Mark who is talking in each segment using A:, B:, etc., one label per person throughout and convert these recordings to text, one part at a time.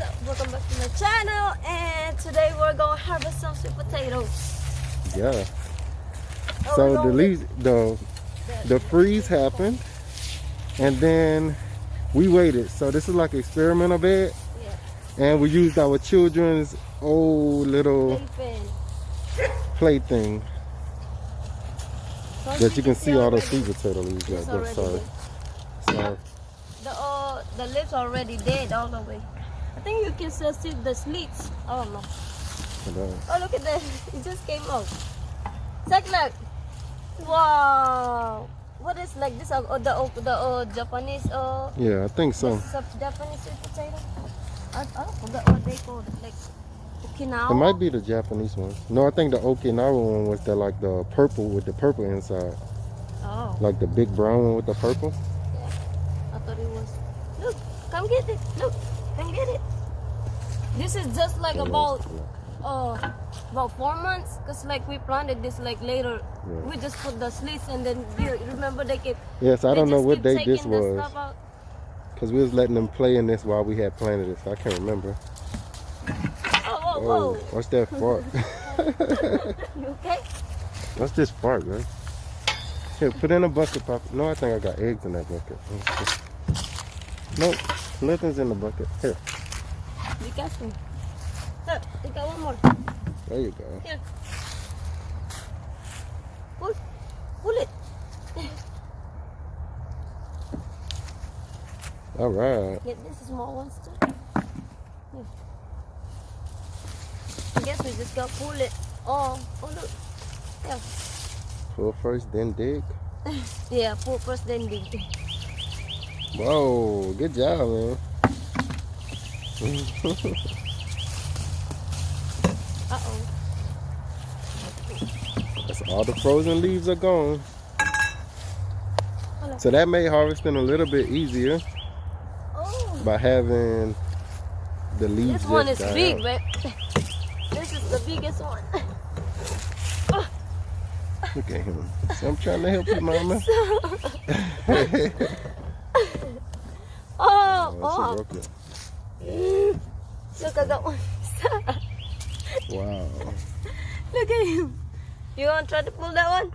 A: up? Welcome back to my channel, and today we're gonna harvest some sweet potatoes.
B: Yeah. So the freeze happened, and then we waited. So this is like an experimental bed, and we used our children's old little plaything. That you can see all those sweet potato leaves right there. Sorry. So
A: the leaves are already dead all the way. I think you can still see the slits. I don't know. Oh, look at that. It just came out. Look. Wow. What is like this? The Japanese?
B: Yeah, I think so.
A: This is a Japanese sweet potato. I forgot what they call it. Like Okinawa.
B: It might be the Japanese one. No, I think the Okinawa one was the like the purple with the purple inside.
A: Oh.
B: Like the big brown one with the purple.
A: Yeah. I thought it was. Look, come get it. Look, come get it. This is just like about 4 months, cause like we planted this like later. Yeah. We just put the slits and then you remember they kept.
B: Yes, I don't know what date this was. Cause we was letting them play in this while we had planted it, so I can't remember.
A: Whoa.
B: What's that fart?
A: You okay?
B: What's this fart, man? Here, put in a bucket, Papa. No, I think I got eggs in that bucket. Nope, nothing's in the bucket. Here.
A: Be careful. Look, we got one more.
B: There you go.
A: Here. Pull it.
B: All right.
A: Get this small ones too. Here. I guess we just gotta pull it. Oh look. Yeah.
B: Pull first, then dig.
A: Yeah, pull first, then dig.
B: Whoa, good job, man.
A: Uh-oh.
B: That's all the frozen leaves are gone. So that made harvesting a little bit easier by having the leaves.
A: This one is big, man. This is the biggest one.
B: Look at him. So I'm trying to help you, Mama.
A: Oh. Look at that one.
B: Wow.
A: Look at him. You want to try to pull that one?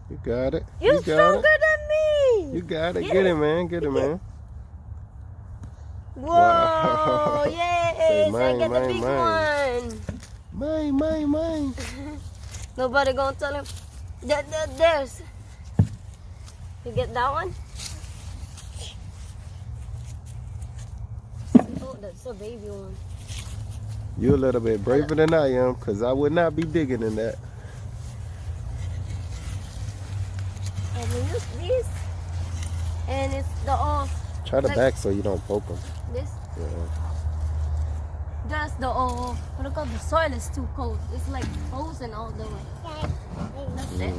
B: You got it.
A: You're stronger than me.
B: You got it. Get it, man. Get it, man.
A: Whoa.
B: Wow.
A: Yes.
B: Mine,
A: I get the big one.
B: Mine.
A: Nobody gonna tell him. There's. You get that one? Oh, that's a baby one.
B: You're a little bit braver than I am, because I would not be digging in that.
A: And we use this. And it's the
B: Try the back so you don't poke them.
A: This?
B: Yeah.
A: Just the what do you call the soil is too cold. It's like frozen all the way. That's it.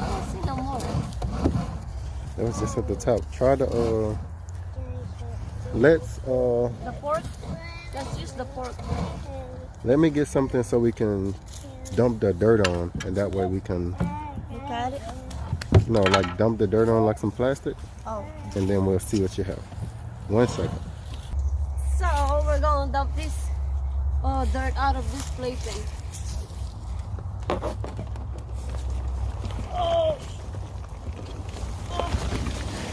A: I don't see no more.
B: That was just at the top. Try the let's
A: the fork? Let's use the fork.
B: Let me get something so we can dump the dirt on, and that way we can
A: Look at it.
B: No, like dump the dirt on like some plastic.
A: Oh.
B: And then we'll see what you have. 1 second.
A: So we're gonna dump this dirt out of this plaything. Oh.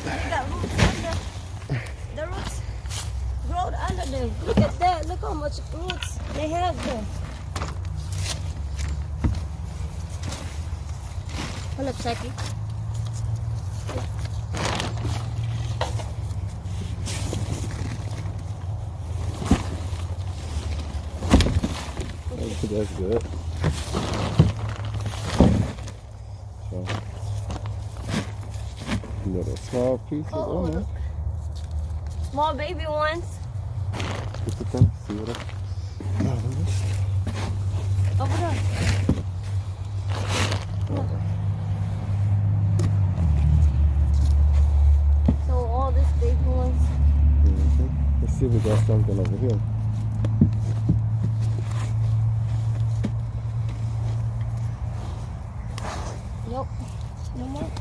A: We got roots under. The roots growed under them. Look at that. Look how much roots they have there. Hold up, Saki.
B: That's good. So, little small pieces.
A: Oh,
B: no.
A: Small baby ones.
B: Look at them. See what
A: Over there. So all these baby ones.
B: Let's see if we got something over here.
A: Nope. No more.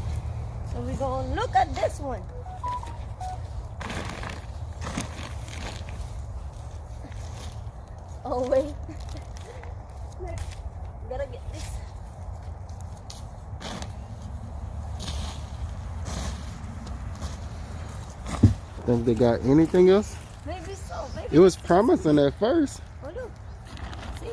A: So we go look at this one. Oh wait. Look, gotta get this.
B: Think they got anything else?
A: Maybe so. Maybe
B: It was promising at first.
A: Oh look. See?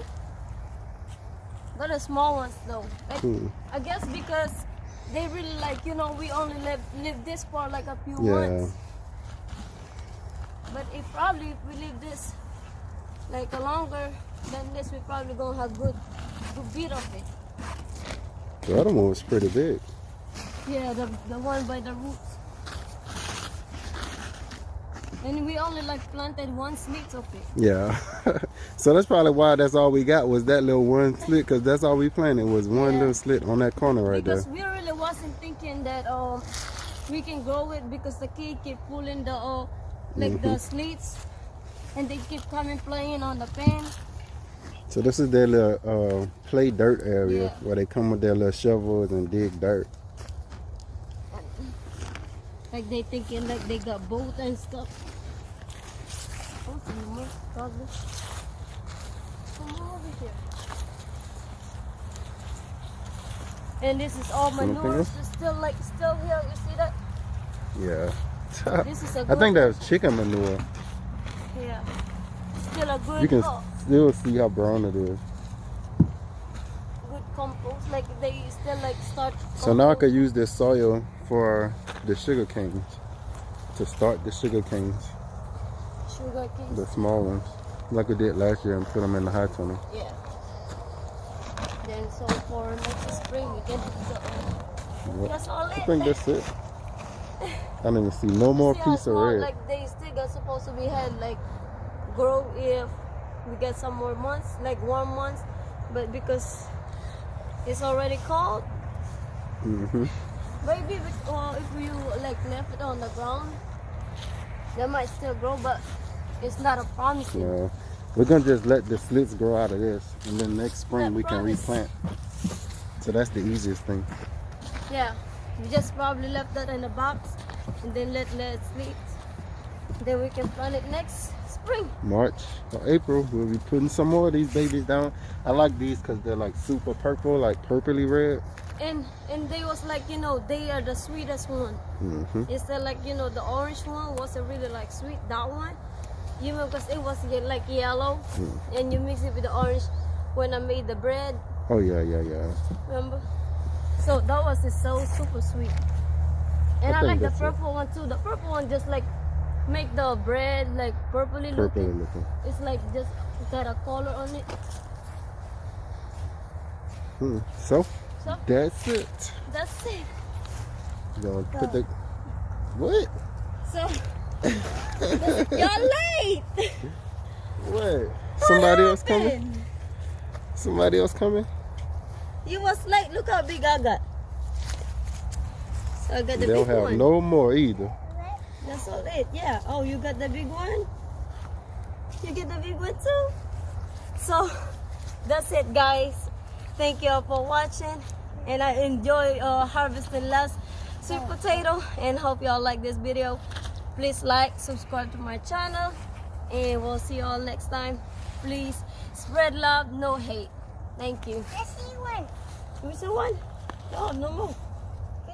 A: But the small ones though. Like, I guess because they really like, you know, we only live this for like a few months. But if we leave this like a longer than this, we probably gonna have good beat of it.
B: The other one was pretty big.
A: Yeah, the one by the roots. And we only like planted one slit of it.
B: Yeah. So that's probably why that's all we got was that little one slit, because that's all we planted was one little slit on that corner right
A: because
B: there.
A: we really wasn't thinking that we can grow it because the kid keep pulling the like the slits and they keep coming playing on the pan.
B: So this is their little play dirt area where they come with their little shovels and dig dirt.
A: Like they thinking like they got boat and stuff. Oh, some more probably. Come over here. And this is all manure. It's still here. You see that?
B: Yeah.
A: This is a
B: I
A: good
B: think that's chicken manure.
A: Yeah. Still a good.
B: You can still see how brown it is.
A: Good compost. Like they still like start.
B: So now I could use this soil for the sugar canes to start the sugar canes.
A: Sugar canes.
B: The small ones, like we did last year, and put them in the high tunnel.
A: Yeah. Then so for next spring we can do the. That's all it.
B: I think that's it. I didn't even see no more piece of red.
A: Like they still got supposed to be had like grow if we get some more months, like warm months, but because it's already cold. Maybe if you like left it on the ground, they might still grow, but it's not a promising.
B: Yeah. We're gonna just let the slits grow out of this, and then next spring we can replant. So that's the easiest thing.
A: Yeah, we just probably left that in the box, and then let it sleep. Then we can plant it next spring.
B: March or April, we'll be putting some more of these babies down. I like these because they're like super purple, like purpley red.
A: And they was like, you know, they are the sweetest one. Instead like, you know, the orange one wasn't really like sweet, that one. You know, because it was like yellow, and you mix it with the orange when I made the bread.
B: Oh yeah.
A: Remember? So that was so super sweet. And I like the purple one too. The purple one just like make the bread like purpley looking. It's like just got a color on it.
B: So that's it.
A: That's it.
B: Gonna put the what?
A: So you're late.
B: What? Somebody else coming? Somebody else coming?
A: You was late. Look how big I got. So I got the
B: They'll
A: big
B: have
A: one.
B: no more either.
A: That's all it. Yeah. Oh, you got the big one? You get the big one too? So that's it, guys. Thank you all for watching. And I enjoy harvesting last sweet potato. And hope y'all like this video. Please like, subscribe to my channel. And we'll see you all next time. Please spread love, no hate. Thank you.
C: I see one.
A: You see one? Oh, no more.